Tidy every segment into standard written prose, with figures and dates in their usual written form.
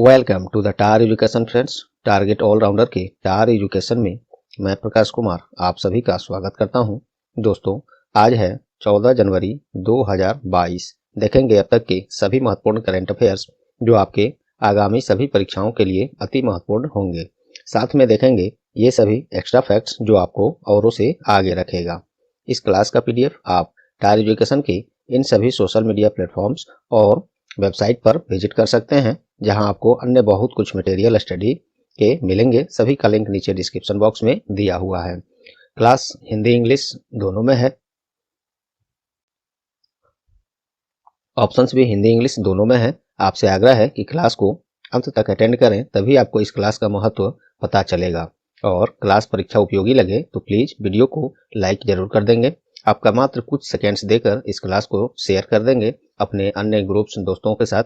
Welcome to the टार education friends. Target all rounder के टार एजुकेशन में मैं प्रकाश कुमार आप सभी का स्वागत करता हूं। दोस्तों, आज है 14 जनवरी 2022। देखेंगे अब तक के सभी महत्वपूर्ण करंट अफेयर्स जो आपके आगामी सभी परीक्षाओं के लिए अति महत्वपूर्ण होंगे। साथ में देखेंगे ये सभी एक्स्ट्रा फैक्ट्स जो आपको औरों से आगे रखेगा। इस क्लास का पीडीएफ आप टार एजुकेशन के इन सभी सोशल मीडिया प्लेटफॉर्म्स और वेबसाइट पर विजिट कर सकते हैं, जहां आपको अन्य बहुत कुछ मटेरियल स्टडी के मिलेंगे। सभी का लिंक नीचे डिस्क्रिप्शन बॉक्स में दिया हुआ है। क्लास हिंदी इंग्लिश दोनों में है, ऑप्शंस भी हिंदी इंग्लिश दोनों में है। आपसे आग्रह है कि क्लास को अंत तक अटेंड करें, तभी आपको इस क्लास का महत्व पता चलेगा। और क्लास परीक्षा उपयोगी लगे तो प्लीज वीडियो को लाइक जरूर कर देंगे। आपका मात्र कुछ सेकेंड्स देकर इस क्लास को शेयर कर देंगे अपने अन्य ग्रुप्स दोस्तों के साथ,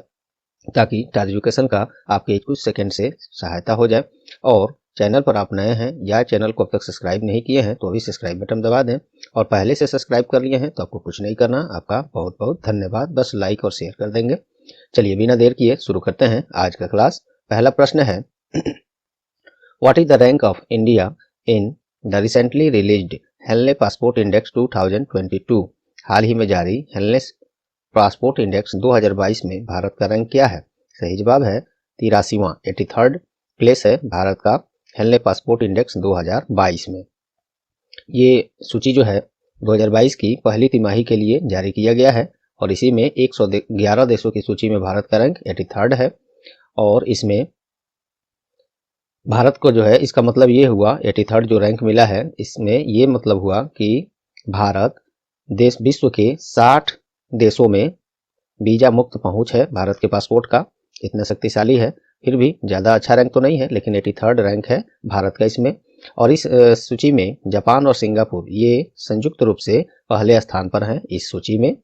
ताकि टार एजुकेशन का आपके कुछ सेकंड से सहायता हो जाए। और चैनल पर आप नए हैं या चैनल को अब तक सब्सक्राइब नहीं किए हैं तो अभी सब्सक्राइब बटन दबा दें, और पहले से सब्सक्राइब कर लिए हैं तो आपको कुछ नहीं करना। आपका बहुत बहुत धन्यवाद, बस लाइक और शेयर कर देंगे। चलिए बिना देर किए शुरू करते हैं आज का क्लास। पहला प्रश्न है what is the rank of India in the recently released Henley passport index 2022। हाल ही में जारी हेनले पासपोर्ट इंडेक्स 2022 में भारत का रैंक क्या है? सही जवाब है 83वां 83rd प्लेस है भारत का हेनले पासपोर्ट इंडेक्स 2022 में। ये सूची जो है 2022 की पहली तिमाही के लिए जारी किया गया है, और इसी में 111 देशों की सूची में भारत का रैंक 83rd है। और इसमें भारत को जो है, इसका मतलब ये हुआ 83rd जो रैंक मिला है, इसमें ये मतलब हुआ कि भारत देश विश्व के 60 देशों में वीजा मुक्त पहुंच है भारत के पासपोर्ट का। इतना शक्तिशाली है। फिर भी ज्यादा अच्छा रैंक तो नहीं है, लेकिन 83rd रैंक है भारत का इसमें। और इस सूची में जापान और सिंगापुर ये संयुक्त रूप से पहले स्थान पर हैं इस सूची में,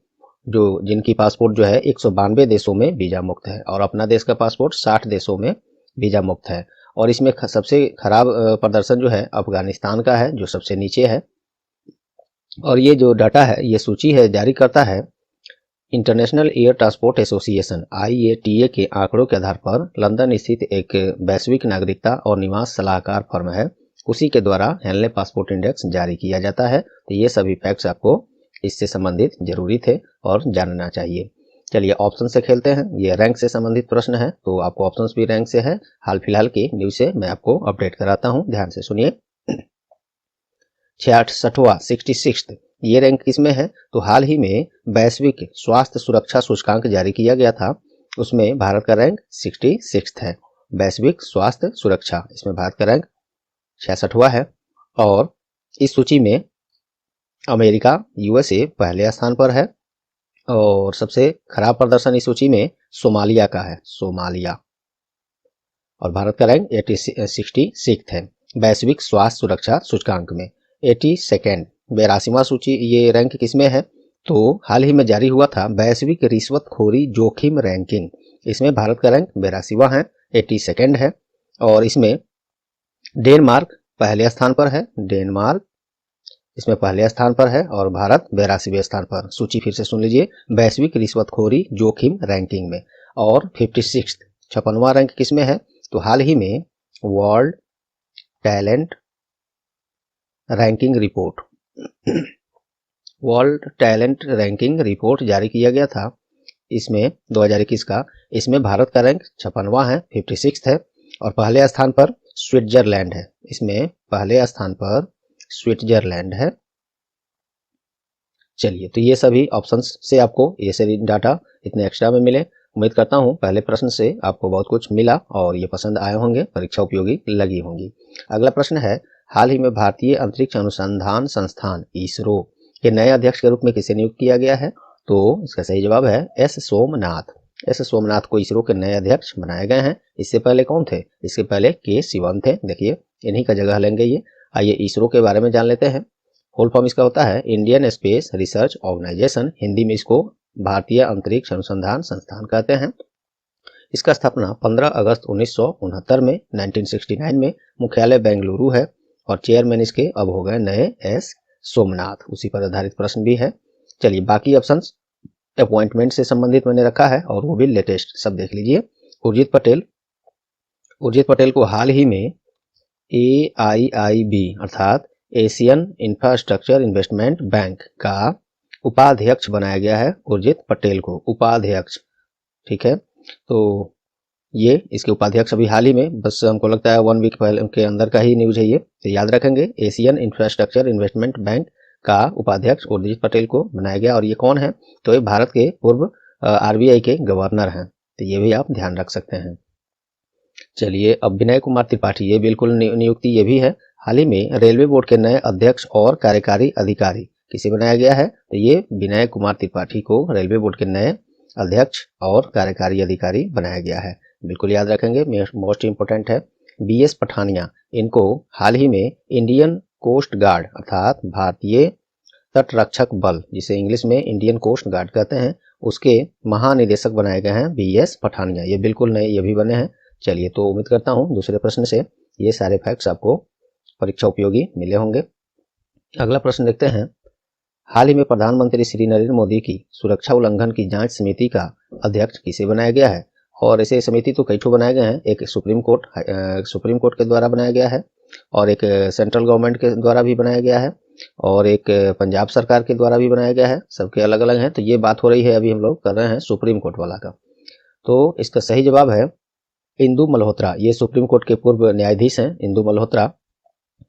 जो जिनकी पासपोर्ट जो है 192 देशों में वीजा मुक्त है, और अपना देश का पासपोर्ट 60 देशों में वीजा मुक्त है। और इसमें सबसे खराब प्रदर्शन जो है अफगानिस्तान का है, जो सबसे नीचे है। और ये जो डाटा है, ये सूची है, जारी करता है international air transport association IATA के आंकड़ों के आधार पर लंदन स्थित एक वैश्विक नागरिकता और निवास सलाहकार फर्म है, उसी के द्वारा हेनले पासपोर्ट इंडेक्स जारी किया जाता है। तो ये सभी फैक्ट्स आपको इससे संबंधित जरूरी थे और जानना चाहिए। चलिए ऑप्शन से खेलते हैं। ये रैंक से संबंधित प्रश्न है, तो आपको ऑप्शंस भी रैंक से है। हाल फिलहाल की न्यूज से मैं आपको अपडेट कराता हूँ, ध्यान से सुनिए। 66वां 66th ये रैंक किसमें है? तो हाल ही में वैश्विक स्वास्थ्य सुरक्षा सूचकांक जारी किया गया था, उसमें भारत का रैंक 66th है। वैश्विक स्वास्थ्य सुरक्षा, इसमें भारत का रैंक 66वां है। और इस सूची में अमेरिका USA पहले स्थान पर है, और सबसे खराब प्रदर्शन इस सूची में सोमालिया का है, सोमालिया। और भारत का रैंक 66th है वैश्विक स्वास्थ्य सुरक्षा सूचकांक में। 82nd 82वां सूची ये रैंक किसमें है? तो हाल ही में जारी हुआ था वैश्विक रिश्वतखोरी जोखिम रैंकिंग, इसमें भारत का रैंक 82वां है, 82nd है। और इसमें डेनमार्क पहले स्थान पर है, डेनमार्क इसमें पहले स्थान पर है, और भारत 82वें स्थान पर। सूची फिर से सुन लीजिए, वैश्विक रिश्वतखोरी जोखिम रैंकिंग में। और 56 56वां रैंक किसमें है? तो हाल ही में world talent ranking report world talent ranking report जारी किया गया था इसमें 2021 का। इसमें भारत का रैंक 56वां है, 56th है। और पहले स्थान पर स्विट्जरलैंड है, इसमें पहले स्थान पर स्विट्जरलैंड है। चलिए, तो ये सभी ऑप्शंस से आपको ये सभी डाटा इतने एक्स्ट्रा में मिले। उम्मीद करता हूं पहले प्रश्न से आपको बहुत कुछ मिला और ये पसंद आए होंगे, परीक्षा उपयोगी लगी होंगी। अगला प्रश्न है हाल ही में भारतीय अंतरिक्ष अनुसंधान संस्थान इसरो के नए अध्यक्ष के रूप में किसे नियुक्त किया गया है? तो इसका सही जवाब है S सोमनाथ। S सोमनाथ को इसरो के नए अध्यक्ष बनाए गए हैं। इससे पहले कौन थे? इससे पहले K शिवन थे। देखिए इन्हीं का जगह लेंगे ये। आइए इसरो के बारे में जान लेते हैं। फुल फॉर्म इसका होता है Indian space research organisation, Hindi में इसको भारतीय अंतरिक्ष अनुसंधान संस्थान कहते हैं। इसका स्थापना 15 अगस्त 1969 में 1969 में मुख्यालय बेंगलुरु है, और चेयरमैन इसके अब हो गए नए S सोमनाथ। उसी पर आधारित प्रश्न भी है। चलिए बाकी ऑप्शंस अपॉइंटमेंट से संबंधित मैंने रखा है, और वो भी लेटेस्ट सब देख लीजिए। उर्जित पटेल उर्जित पटेल को हाल ही में AIIB अर्थात एशियन इंफ्रास्ट्रक्चर इन्वेस्टमेंट बैंक का उपाध्यक्ष बनाया गया है। उर्जित पटेल को उपाध्यक्ष, ठीक है। तो ये इसके उपाध्यक्ष अभी हाल ही में, बस हमको लगता है 1 वीक पहले के अंदर का ही न्यूज है ये, तो याद रखेंगे एशियन इंफ्रास्ट्रक्चर इन्वेस्टमेंट बैंक का उपाध्यक्ष उर्जित पटेल को बनाया गया। और ये कौन है? तो ये भारत के पूर्व RBI के गवर्नर हैं, तो ये भी आप ध्यान रख सकते हैं। चलिए अब विनय कुमार त्रिपाठी, ये बिल्कुल नियुक्ति ये भी है। हाल ही में रेलवे बोर्ड के नए अध्यक्ष और कार्यकारी अधिकारी किसे बनाया गया है? तो ये विनय कुमार त्रिपाठी को रेलवे बोर्ड के नए अध्यक्ष और कार्यकारी अधिकारी बनाया गया है, बिल्कुल याद रखेंगे, मोस्ट इंपोर्टेंट है। BS पठानिया, इनको हाल ही में इंडियन कोस्ट गार्ड अर्थात भारतीय तटरक्षक बल, जिसे इंग्लिश में इंडियन कोस्ट गार्ड कहते हैं, उसके महानिदेशक बनाए गए हैं BS पठानिया। ये बिल्कुल नए ये भी बने हैं। चलिए, तो उम्मीद करता हूँ दूसरे प्रश्न से ये सारे फैक्ट्स आपको परीक्षा उपयोगी मिले होंगे। अगला प्रश्न देखते हैं। हाल ही में प्रधानमंत्री श्री नरेंद्र मोदी की सुरक्षा उल्लंघन की जांच समिति का अध्यक्ष किसे बनाया गया है? और ऐसे समिति तो कई ठो बनाए गए हैं। एक सुप्रीम कोर्ट के द्वारा बनाया गया है, और एक सेंट्रल गवर्नमेंट के द्वारा भी बनाया गया है, और एक पंजाब सरकार के द्वारा भी बनाया गया है। सबके अलग अलग हैं। तो ये बात हो रही है, अभी हम लोग कर रहे हैं सुप्रीम कोर्ट वाला का। तो इसका सही जवाब है इंदु मल्होत्रा। ये सुप्रीम कोर्ट के पूर्व न्यायाधीश हैं, इंदु मल्होत्रा।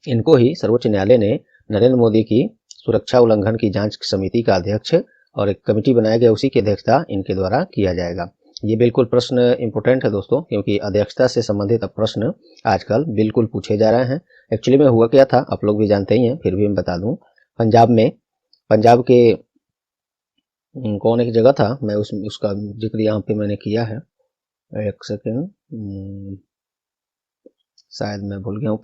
इनको ही सर्वोच्च न्यायालय ने नरेंद्र मोदी की सुरक्षा उल्लंघन की जांच समिति का अध्यक्ष और एक कमेटी बनाया गया, उसी की अध्यक्षता इनके द्वारा किया जाएगा। ये बिल्कुल प्रश्न इंपोर्टेंट है दोस्तों, क्योंकि अध्यक्षता से संबंधित प्रश्न आजकल बिल्कुल पूछे जा रहे हैं। एक्चुअली में हुआ क्या था आप लोग भी जानते ही हैं, फिर भी मैं बता दूं। पंजाब के कौन एक जगह था, मैं उसका जिक्र यहाँ पे मैंने किया है, एक सेकेंड, शायद मैं भूल गया हूँ।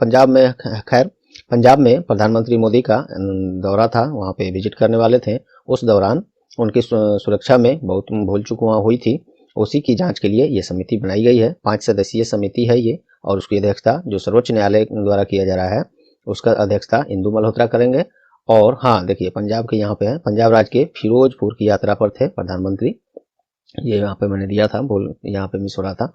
पंजाब में प्रधानमंत्री मोदी का दौरा था, वहाँ पे विजिट करने वाले थे। उस दौरान उनकी सुरक्षा में बहुत भूल चूक वहाँ हुई थी, उसी की जांच के लिए ये समिति बनाई गई है। 5 सदस्यीय समिति है ये, और उसकी अध्यक्षता जो सर्वोच्च न्यायालय द्वारा किया जा रहा है, उसका अध्यक्षता इंदु मल्होत्रा करेंगे। और हाँ देखिए, पंजाब के यहाँ पे है, पंजाब राज्य के फिरोजपुर की यात्रा पर थे प्रधानमंत्री, ये यहाँ पे मैंने दिया था, भूल यहाँ पे मिस हो रहा था।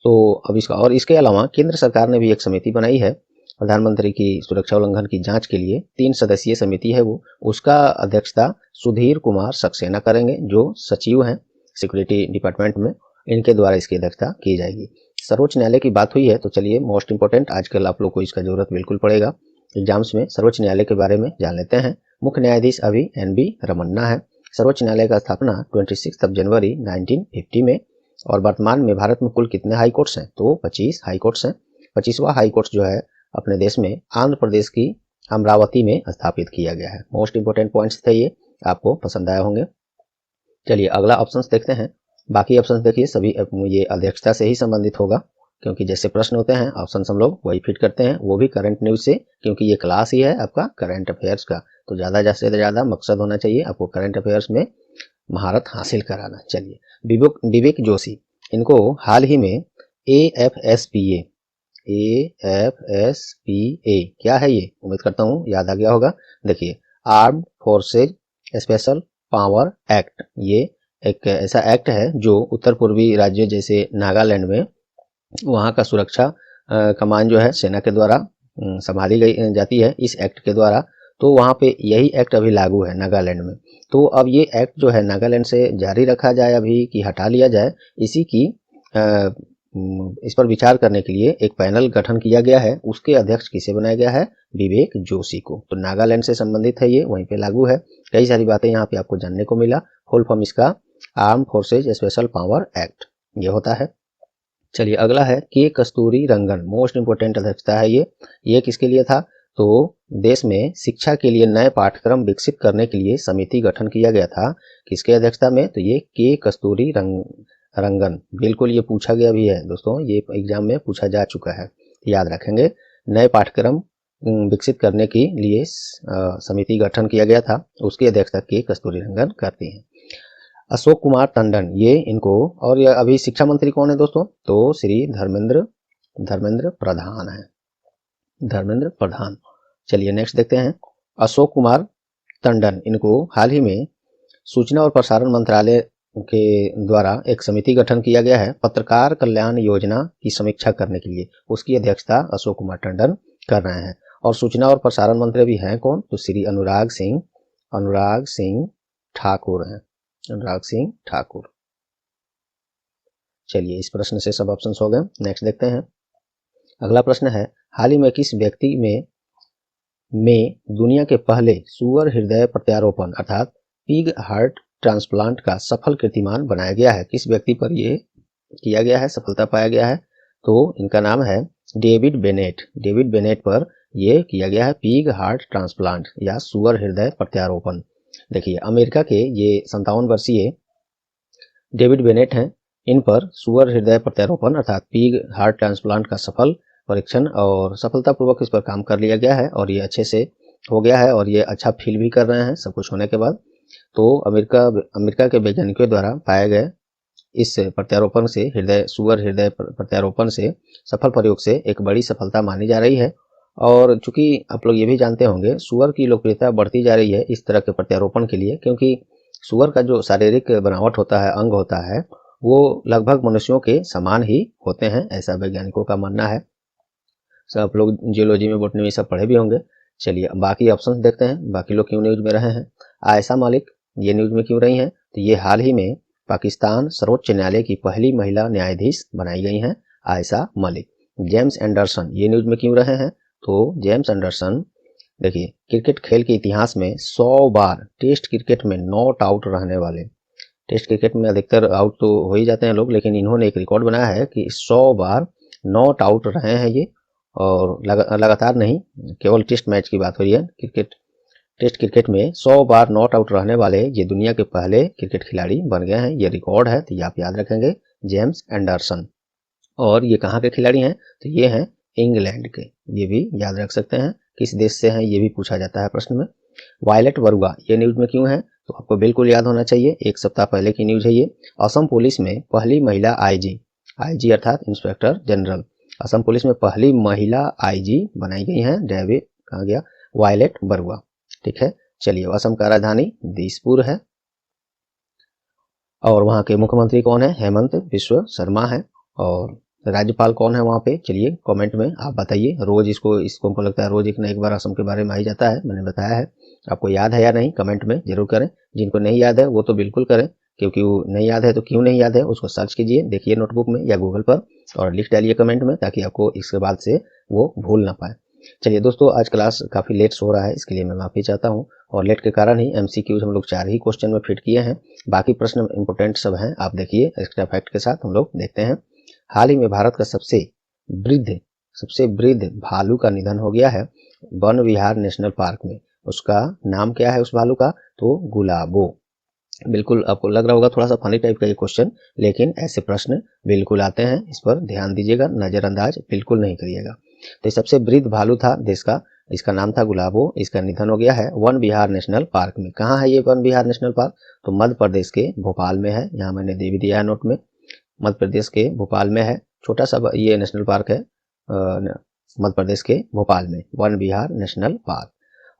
तो अब इसका, और इसके अलावा केंद्र सरकार ने भी एक समिति बनाई है प्रधानमंत्री की सुरक्षा उल्लंघन की जांच के लिए। 3 सदस्यीय समिति है वो, उसका अध्यक्षता सुधीर कुमार सक्सेना करेंगे, जो सचिव हैं सिक्योरिटी डिपार्टमेंट में, इनके द्वारा इसकी अध्यक्षता की जाएगी। सर्वोच्च न्यायालय की बात हुई है, तो चलिए मोस्ट इंपोर्टेंट, आजकल आप लोग को इसका जरूरत बिल्कुल पड़ेगा एग्जाम्स में। सर्वोच्च न्यायालय के बारे में जान लेते हैं। मुख्य न्यायाधीश अभी NB रमन्ना है। सर्वोच्च न्यायालय का स्थापना 26 जनवरी 1950 में, और वर्तमान में भारत में कुल कितने हाई कोर्ट्स हैं? तो 25 हाई कोर्ट्स हैं। 25वां हाई कोर्ट जो है अपने देश में आंध्र प्रदेश की अमरावती में स्थापित किया गया है। मोस्ट इंपोर्टेंट पॉइंट्स थे ये, आपको पसंद आए होंगे। चलिए अगला ऑप्शंस देखते हैं। बाकी ऑप्शंस देखिए सभी ये अध्यक्षता से ही संबंधित होगा, क्योंकि जैसे प्रश्न होते हैं ऑप्शन हम लोग वही फिट करते हैं, वो भी करंट न्यूज से, क्योंकि ये क्लास ही है आपका करंट अफेयर्स का, तो ज़्यादा से ज़्यादा मकसद होना चाहिए आपको करंट अफेयर्स में महारत हासिल कराना। चलिए, विवेक जोशी, इनको हाल ही में AFSPA क्या है ये? उम्मीद करता हूँ याद आ गया होगा। देखिए, armed forces special power act, ये एक ऐसा एक्ट है जो उत्तर पूर्वी राज्यों जैसे नागालैंड में वहाँ का सुरक्षा कमान जो है सेना के द्वारा संभाली गई जाती है इस एक्ट के द्वारा। तो वहाँ पे यही एक्ट अभी लागू है नागालैंड में। तो अब ये एक्ट जो है नागालैंड से जारी रखा जाए अभी कि हटा लिया जाए, इसी की इस पर विचार करने के लिए एक पैनल गठन किया गया है। उसके अध्यक्ष किसे बनाया गया है? विवेक जोशी को। तो नागालैंड से संबंधित है ये, वहीं पे लागू है। कई सारी बातें यहाँ पे आपको जानने को मिला। फुल फॉर्म इसका arm forces special power act ये होता है। चलिए अगला है के कस्तूरी रंगन, मोस्ट इंपोर्टेंट अध्यक्षता है ये किसके लिए था? तो देश में शिक्षा के लिए नए पाठ्यक्रम विकसित करने के लिए समिति गठन किया गया था, किसके अध्यक्षता में? तो ये के कस्तूरी रंगन, बिल्कुल ये पूछा गया भी है दोस्तों, ये एग्जाम में पूछा जा चुका है, याद रखेंगे। नए पाठ्यक्रम विकसित करने के लिए समिति गठन किया गया था, उसकी अध्यक्षता के कस्तूरी रंगन करती हैं। अशोक कुमार टंडन, ये इनको, और ये अभी शिक्षा मंत्री कौन है दोस्तों? तो श्री धर्मेंद्र प्रधान है, धर्मेंद्र प्रधान। चलिए नेक्स्ट देखते हैं। अशोक कुमार टंडन, इनको हाल ही में सूचना और प्रसारण मंत्रालय के द्वारा एक समिति गठन किया गया है पत्रकार कल्याण योजना की समीक्षा करने के लिए। उसकी अध्यक्षता अशोक कुमार टंडन कर रहे हैं। और सूचना और प्रसारण मंत्री भी हैं कौन, तो श्री अनुराग सिंह ठाकुर हैं, अनुराग सिंह ठाकुर। चलिए इस प्रश्न से सब ऑप्शन हो गए। नेक्स्ट देखते हैं। अगला प्रश्न है, हाल ही में किस व्यक्ति में दुनिया के पहले सुअर हृदय प्रत्यारोपण अर्थात पिग हार्ट ट्रांसप्लांट का सफल कीर्तिमान बनाया गया है? किस व्यक्ति पर यह किया गया है, सफलता पाया गया है? तो इनका नाम है डेविड बेनेट पर यह किया गया है पिग हार्ट ट्रांसप्लांट या सुअर हृदय प्रत्यारोपण। देखिए अमेरिका के ये 57 वर्षीय डेविड बेनेट हैं। इन पर सुअर हृदय प्रत्यारोपण अर्थात पिग हार्ट ट्रांसप्लांट का सफल परीक्षण और सफलतापूर्वक इस पर काम कर लिया गया है और ये अच्छे से हो गया है और ये अच्छा फील भी कर रहे हैं सब कुछ होने के बाद। तो अमेरिका के वैज्ञानिकों द्वारा पाए गए इस प्रत्यारोपण से सुअर हृदय प्रत्यारोपण से सफल प्रयोग से एक बड़ी सफलता मानी जा रही है। और चूंकि आप लोग ये भी जानते होंगे सुअर की लोकप्रियता बढ़ती जा रही है इस तरह के प्रत्यारोपण के लिए, क्योंकि सुअर का जो शारीरिक बनावट होता है, अंग होता है, वो लगभग मनुष्यों के समान ही होते हैं, ऐसा वैज्ञानिकों का मानना है। सब लोग जियोलॉजी में, बॉटनी में सब पढ़े भी होंगे। चलिए बाकी ऑप्शंस देखते हैं, बाकी लोग क्यों न्यूज में रहे हैं। आयशा मलिक ये न्यूज में क्यों रही हैं, तो ये हाल ही में पाकिस्तान सर्वोच्च न्यायालय की पहली महिला न्यायाधीश बनाई गई हैं, आयशा मलिक। जेम्स एंडरसन ये न्यूज में क्यों रहे हैं, तो जेम्स एंडरसन देखिए क्रिकेट खेल के इतिहास में 100 बार टेस्ट क्रिकेट में नॉट आउट रहने वाले, टेस्ट क्रिकेट में अधिकतर आउट तो हो ही जाते हैं लोग, लेकिन इन्होंने एक रिकॉर्ड बनाया है कि 100 बार नॉट आउट रहे हैं ये, और लगातार नहीं, केवल टेस्ट मैच की बात हो रही है। टेस्ट क्रिकेट में 100 बार नॉट आउट रहने वाले ये दुनिया के पहले क्रिकेट खिलाड़ी बन गए हैं, ये रिकॉर्ड है, तो ये आप याद रखेंगे, जेम्स एंडरसन। और ये कहाँ के खिलाड़ी हैं, तो ये हैं इंग्लैंड के, ये भी याद रख सकते हैं। किस देश से हैं ये भी पूछा जाता है प्रश्न में। वायलेट बरुआ ये न्यूज में क्यों है, तो आपको बिल्कुल याद होना चाहिए, एक सप्ताह पहले की न्यूज है ये। असम पुलिस में पहली महिला आईजी अर्थात इंस्पेक्टर जनरल, असम पुलिस में पहली महिला आईजी बनाई गई हैं, डेविड कहा गया वायलेट बरुआ। ठीक है, चलिए असम का राजधानी दिसपुर है और वहां के मुख्यमंत्री कौन है, हेमंत बिश्व शर्मा है। और राज्यपाल कौन है वहां पे, चलिए कमेंट में आप बताइए। रोज इसको हमको लगता है रोज एक न एक बार असम के बारे में आ ही जाता है, मैंने बताया है। आपको याद है या नहीं कमेंट में जरूर करें, जिनको नहीं याद है वो तो बिल्कुल करें, क्योंकि वो नहीं याद है तो क्यों नहीं याद है उसको सर्च कीजिए, देखिए नोटबुक में या गूगल पर और लिख डालिए कमेंट में, ताकि आपको इसके बाद से वो भूल ना पाए। चलिए दोस्तों आज क्लास काफी लेट हो रहा है, इसके लिए मैं माफी चाहता हूँ, और लेट के कारण ही MCQs हम लोग 4 ही क्वेश्चन में फिट किए हैं, बाकी प्रश्न इंपोर्टेंट सब हैं, आप देखिए एक्स्ट्रा फैक्ट के साथ हम लोग देखते हैं। हाल ही में भारत का सबसे वृद्ध भालू का निधन हो गया है वन विहार नेशनल पार्क में। उसका नाम क्या है उस भालू का, तो गुलाबो। बिल्कुल आपको लग रहा होगा थोड़ा सा फनी टाइप का ये क्वेश्चन, लेकिन ऐसे प्रश्न बिल्कुल आते हैं, इस पर ध्यान दीजिएगा, नजरअंदाज बिल्कुल नहीं करिएगा। तो ये सबसे वृद्ध भालू था देश का, इसका नाम था गुलाबो, इसका निधन हो गया है वन विहार नेशनल पार्क में। कहाँ है ये वन विहार नेशनल पार्क, तो मध्य प्रदेश के भोपाल में है, यहाँ मैंने दे भी दिया है नोट में, मध्य प्रदेश के भोपाल में है, छोटा सा ये नेशनल पार्क है मध्य प्रदेश के भोपाल में, वन विहार नेशनल पार्क,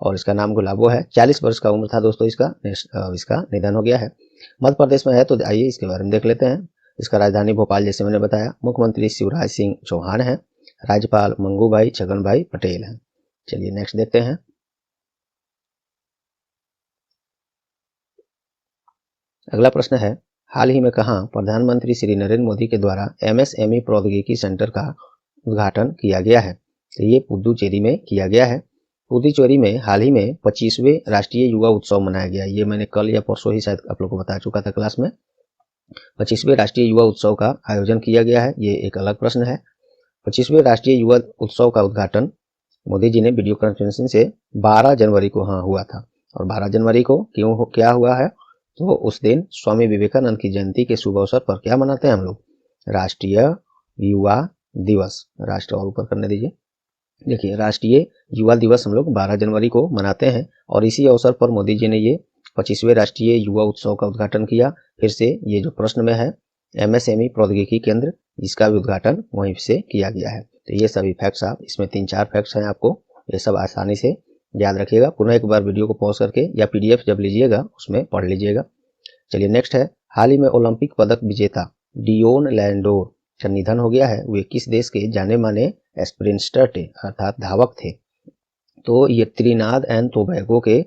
और इसका नाम गुलाबो है। 40 वर्ष का उम्र था दोस्तों इसका निधन हो गया है। मध्य प्रदेश में है, तो आइए इसके बारे में देख लेते हैं। इसका राजधानी भोपाल जैसे मैंने बताया, मुख्यमंत्री शिवराज सिंह चौहान है, राज्यपाल मंगू छगन भाई पटेल है। चलिए नेक्स्ट देखते हैं। अगला प्रश्न है, हाल ही में कहां प्रधानमंत्री श्री नरेंद्र मोदी के द्वारा MSME प्रौद्योगिकी सेंटर का उद्घाटन किया गया है, तो ये पुदुचेरी में किया गया है। पुदुचेरी में हाल ही में 25वें राष्ट्रीय युवा उत्सव मनाया गया, ये मैंने कल या परसों ही शायद आप लोग को बता चुका था क्लास में। 25वें राष्ट्रीय युवा उत्सव का आयोजन किया गया है, ये एक अलग प्रश्न है। 25वें राष्ट्रीय युवा उत्सव का उद्घाटन मोदी जी ने वीडियो कॉन्फ्रेंसिंग से 12 जनवरी को हुआ था। और 12 जनवरी को क्या हुआ है, तो उस दिन स्वामी विवेकानंद की जयंती के शुभ अवसर पर क्या मनाते हैं हम लोग, राष्ट्रीय युवा दिवस। राष्ट्र और ऊपर करने दीजिए, देखिए राष्ट्रीय युवा दिवस हम लोग 12 जनवरी को मनाते हैं, और इसी अवसर पर मोदी जी ने ये 25वें राष्ट्रीय युवा उत्सव का उद्घाटन किया। फिर से ये जो प्रश्न में है MSME प्रौद्योगिकी केंद्र, इसका भी उद्घाटन वहीं से किया गया है। तो ये सभी फैक्ट्स आप इसमें 3-4 फैक्ट्स हैं, आपको ये सब आसानी से याद रखिएगा। पुनः एक बार वीडियो को पॉज करके या PDF जब लीजिएगा उसमें पढ़ लीजिएगा। चलिए नेक्स्ट है, हाल ही में ओलंपिक पदक विजेता डियोन लैंडोर का निधन हो गया है। वे किस देश के जाने माने स्प्रिंटर थे अर्थात धावक थे? तो ये त्रिनाद एंड टोबैगो के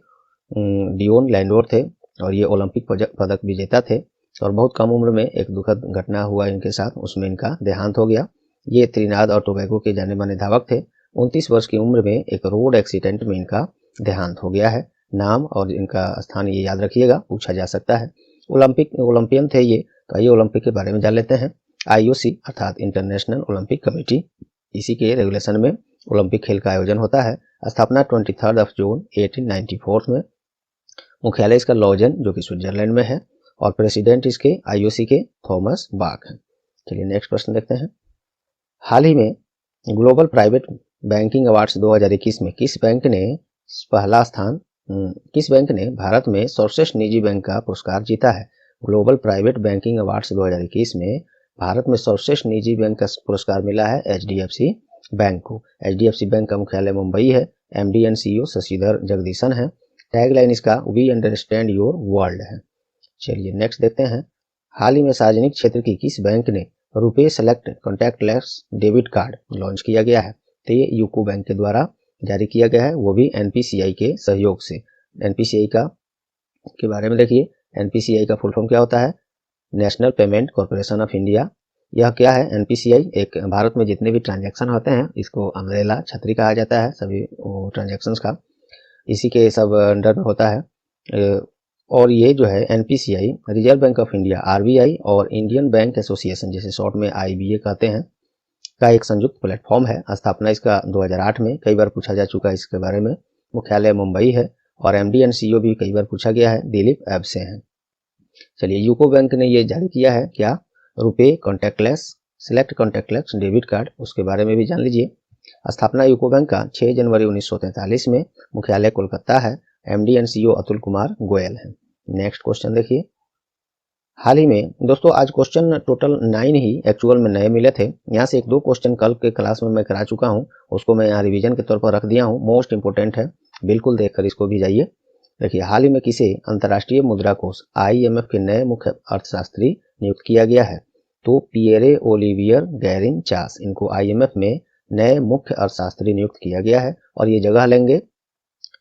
डियोन लैंडोर थे और ये ओलंपिक पदक विजेता थे और बहुत कम उम्र में एक दुखद घटना हुआ इनके साथ, उसमें इनका देहांत हो गया। ये त्रिनाद और टोबैगो के जाने माने धावक थे। 29 वर्ष की उम्र में एक रोड एक्सीडेंट में इनका देहांत हो गया है। नाम और इनका स्थान ये याद रखिएगा, पूछा जा सकता है। ओलंपियन थे ये। तो आइए ओलंपिक के बारे में जान लेते हैं। IOC अर्थात इंटरनेशनल ओलंपिक कमेटी, इसी के रेगुलेशन में ओलंपिक खेल का आयोजन होता है। स्थापना 23 जून 1894 में। मुख्यालय इसका लॉजन जो कि स्विट्जरलैंड में है और प्रेसिडेंट इसके IOC के थॉमस बाक हैं। चलिए नेक्स्ट प्रश्न देखते हैं। हाल ही में ग्लोबल प्राइवेट बैंकिंग अवार्ड्स 2021 में किस बैंक ने भारत में सर्वश्रेष्ठ निजी बैंक का पुरस्कार जीता है? ग्लोबल प्राइवेट बैंकिंग अवार्ड्स 2021 में भारत में सर्वश्रेष्ठ निजी बैंक का पुरस्कार मिला है HDFC बैंक को। HDFC बैंक का मुख्यालय मुंबई है। MD and CEO Shashidhar Jagdishan है। टैगलाइन इसका वी अंडरस्टैंड योर वर्ल्ड है। चलिए नेक्स्ट देखते हैं। हाल ही में सार्वजनिक क्षेत्र की किस बैंक ने RuPay select contactless debit card launch किया गया है? तो ये यूको बैंक के द्वारा जारी किया गया है, वो भी NPCI के सहयोग से। NPCI के बारे में देखिए। NPCI का फुल फॉर्म क्या होता है? National payment corporation of India. यह क्या है? NPCI एक भारत में जितने भी ट्रांजैक्शन होते हैं इसको अम्ब्रेला छतरी कहा जाता है, सभी ट्रांजैक्शंस का इसी के सब अंडर में होता है। और ये जो है NPCI reserve bank of India RBI और इंडियन बैंक एसोसिएशन, जिसे शॉर्ट में IBA कहते हैं, का एक संयुक्त प्लेटफॉर्म है। स्थापना इसका 2008 में। कई बार पूछा जा चुका है इसके बारे में। मुख्यालय मुंबई है और MD एंड CEO भी कई बार पूछा गया है, दिलीप एब्से हैं। चलिए यूको बैंक ने ये जारी किया है क्या? RuPay contactless select contactless debit card, उसके बारे में भी जान लीजिए। स्थापना यूको बैंक का 6 जनवरी 1943 में। मुख्यालय कोलकाता है। MD and CEO Atul Kumar Goyal हैं। नेक्स्ट क्वेश्चन देखिए। हाल ही में दोस्तों आज क्वेश्चन टोटल 9 ही एक्चुअल में नए मिले थे। यहाँ से 1-2 क्वेश्चन कल के क्लास में मैं करा चुका हूँ, उसको मैं यहाँ रिवीजन के तौर पर रख दिया हूँ। मोस्ट इंपोर्टेंट है, बिल्कुल देखकर इसको भी जाइए। देखिए हाल ही में किसे अंतर्राष्ट्रीय मुद्रा कोष IMF के नए मुख्य अर्थशास्त्री नियुक्त किया गया है? तो पियरे ओलिवियर गैरिन चास, इनको IMF में नए मुख्य अर्थशास्त्री नियुक्त किया गया है और ये जगह लेंगे।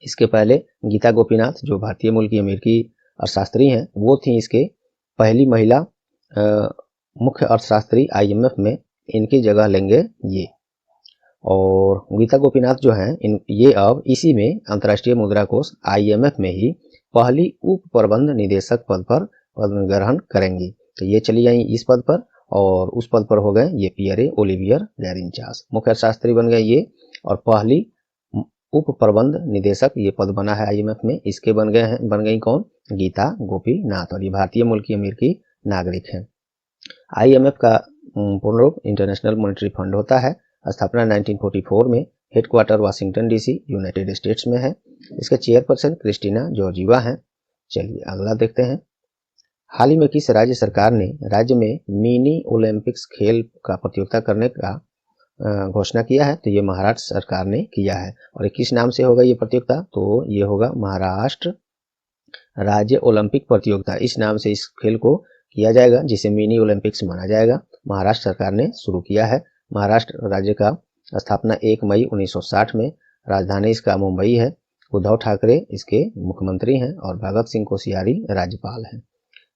इसके पहले गीता गोपीनाथ जो भारतीय मूल की अमेरिकी अर्थशास्त्री हैं, वो थी इसके पहली महिला मुख्य अर्थशास्त्री IMF में। इनकी जगह लेंगे ये। और गीता गोपीनाथ जो हैं ये अब इसी में अंतर्राष्ट्रीय मुद्रा कोष IMF में ही पहली उप प्रबंध निदेशक पद पर पद ग्रहण करेंगी। तो ये चली आई इस पद पर और उस पद पर हो गए ये पियरे ओलिवियर गैरिन चास, मुख्य अर्थशास्त्री बन गए ये। और पहली उप प्रबंध निदेशक ये पद बना है IMF में, इसके बन गई कौन? गीता गोपीनाथ, और ये भारतीय मूल की अमेरिकी नागरिक हैं। IMF का पूर्ण रूप इंटरनेशनल मॉनेटरी फंड होता है। स्थापना 1944 में। Headquarter Washington DC United states में है। इसके चेयरपर्सन क्रिस्टीना जॉर्जिवा हैं। चलिए अगला देखते हैं। हाल ही में किस राज्य सरकार ने राज्य में मिनी ओलंपिक्स खेल का प्रतियोगिता करने का घोषणा किया है? तो ये महाराष्ट्र सरकार ने किया है। और किस नाम से होगा ये प्रतियोगिता? तो ये होगा महाराष्ट्र राज्य ओलंपिक प्रतियोगिता, इस नाम से इस खेल को किया जाएगा, जिसे मिनी ओलंपिक्स माना जाएगा। महाराष्ट्र सरकार ने शुरू किया है। महाराष्ट्र राज्य का स्थापना 1 मई 1960 में। राजधानी इसका मुंबई है। उद्धव ठाकरे इसके मुख्यमंत्री हैं और भगत सिंह कोश्यारी राज्यपाल हैं।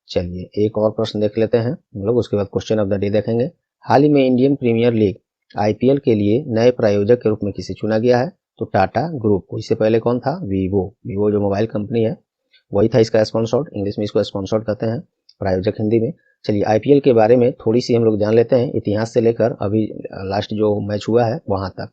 चलिए एक और प्रश्न देख लेते हैं हम लोग, उसके बाद क्वेश्चन ऑफ द डे देखेंगे। हाल ही में इंडियन प्रीमियर लीग IPL के लिए नए प्रायोजक के रूप में किसे चुना गया है? तो टाटा ग्रुप को। इससे पहले कौन था? वीवो जो मोबाइल कंपनी है वही था इसका स्पॉन्सर्ड। इंग्लिश में इसको स्पॉन्सर्ड कहते हैं, प्रायोजक हिंदी में। चलिए IPL के बारे में थोड़ी सी हम लोग जान लेते हैं, इतिहास से लेकर अभी लास्ट जो मैच हुआ है वहां तक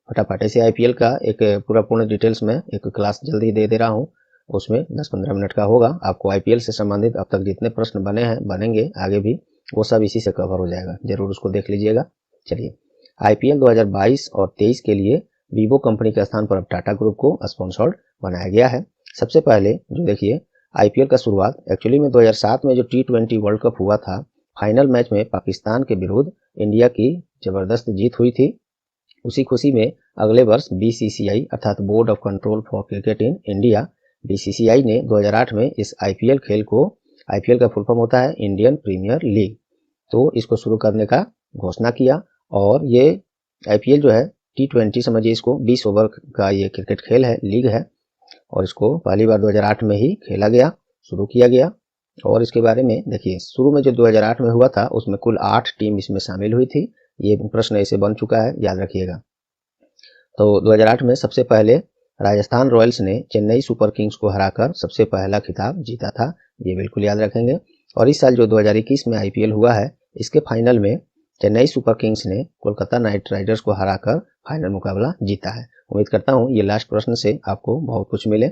फटाफट। ऐसे IPL का एक पूरा पूर्ण डिटेल्स में एक क्लास जल्दी दे रहा हूँ, उसमें 10-15 मिनट का होगा। आपको IPL से संबंधित अब तक जितने प्रश्न बने हैं, बनेंगे आगे भी, वो सब इसी से कवर हो जाएगा, जरूर उसको देख लीजिएगा। चलिए IPL 2022 और 23 के लिए वीवो कंपनी के स्थान पर अब टाटा ग्रुप को स्पॉन्सर्ड बनाया गया है। सबसे पहले जो देखिए IPL का शुरुआत एक्चुअली में 2007 में जो T20 वर्ल्ड कप हुआ था, फाइनल मैच में पाकिस्तान के विरुद्ध इंडिया की जबरदस्त जीत हुई थी। उसी खुशी में अगले वर्ष BCCI अर्थात board of control for cricket in India BCCI ने 2008 में इस IPL खेल को आईपीएल का फुल फॉर्म होता है इंडियन प्रीमियर लीग। तो इसको शुरू करने का घोषणा किया और ये आईपीएल जो है T20 समझिए इसको, 20 ओवर का ये क्रिकेट खेल है, लीग है और इसको पहली बार 2008 में ही खेला गया, शुरू किया गया। और इसके बारे में देखिए, शुरू में जो 2008 में हुआ था उसमें कुल 8 टीम इसमें शामिल हुई थी। ये प्रश्न ऐसे बन चुका है, याद रखिएगा। तो 2008 में सबसे पहले राजस्थान रॉयल्स ने चेन्नई सुपर किंग्स को हराकर सबसे पहला खिताब जीता था, ये बिल्कुल याद रखेंगे। और इस साल जो 2021 में आईपीएल हुआ है, इसके फाइनल में चेन्नई सुपर किंग्स ने कोलकाता नाइट राइडर्स को हराकर फाइनल मुकाबला जीता है। उम्मीद करता हूँ ये लास्ट प्रश्न से आपको बहुत कुछ मिले।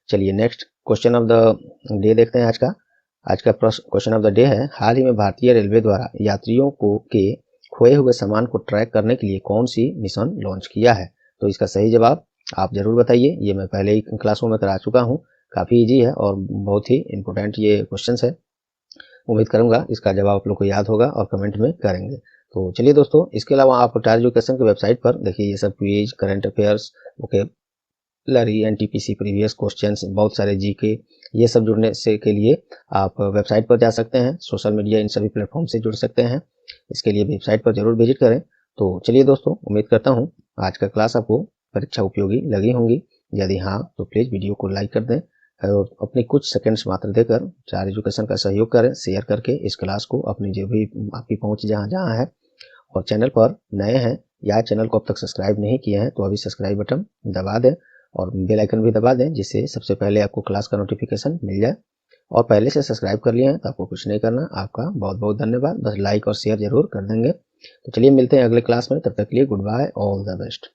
चलिए next question of the day देखते हैं आज का। आज का क्वेश्चन ऑफ द डे है, हाल ही में भारतीय रेलवे द्वारा यात्रियों को के खोए हुए सामान को ट्रैक करने के लिए कौन सी मिशन लॉन्च किया है? तो इसका सही जवाब आप जरूर बताइए। ये मैं पहले ही क्लासों में करा चुका हूँ, काफ़ी इजी है और बहुत ही इंपॉर्टेंट ये क्वेश्चन है। उम्मीद करूंगा इसका जवाब आप लोग को याद होगा और कमेंट में करेंगे। तो चलिए दोस्तों, इसके अलावा आप टायर एजुकेशन की वेबसाइट पर देखिए, ये सब quiz, current affairs, vocabulary, NTPC previous questions, बहुत सारे जीके, ये सब जुड़ने से के लिए आप वेबसाइट पर जा सकते हैं। सोशल मीडिया इन सभी प्लेटफॉर्म से जुड़ सकते हैं। इसके लिए वेबसाइट पर जरूर विजिट करें। तो चलिए दोस्तों, उम्मीद करता हूँ आज का क्लास आपको परीक्षा उपयोगी लगी होंगी। यदि हाँ तो प्लीज़ वीडियो को लाइक कर दें और अपने कुछ सेकंड्स मात्र देकर टायर एजुकेशन का सहयोग करें, शेयर करके इस क्लास को अपनी जो भी आपकी पहुंच जहां है। और चैनल पर नए हैं या चैनल को अब तक सब्सक्राइब नहीं किए हैं तो अभी सब्सक्राइब बटन दबा दें और बेल आइकन भी दबा दें, जिससे सबसे पहले आपको क्लास का नोटिफिकेशन मिल जाए। और पहले से सब्सक्राइब कर लिए हैं तो आपको कुछ नहीं करना। आपका बहुत बहुत धन्यवाद, बस लाइक और शेयर जरूर कर देंगे। तो चलिए मिलते हैं अगले क्लास में, तब तक के लिए good bye, all the best.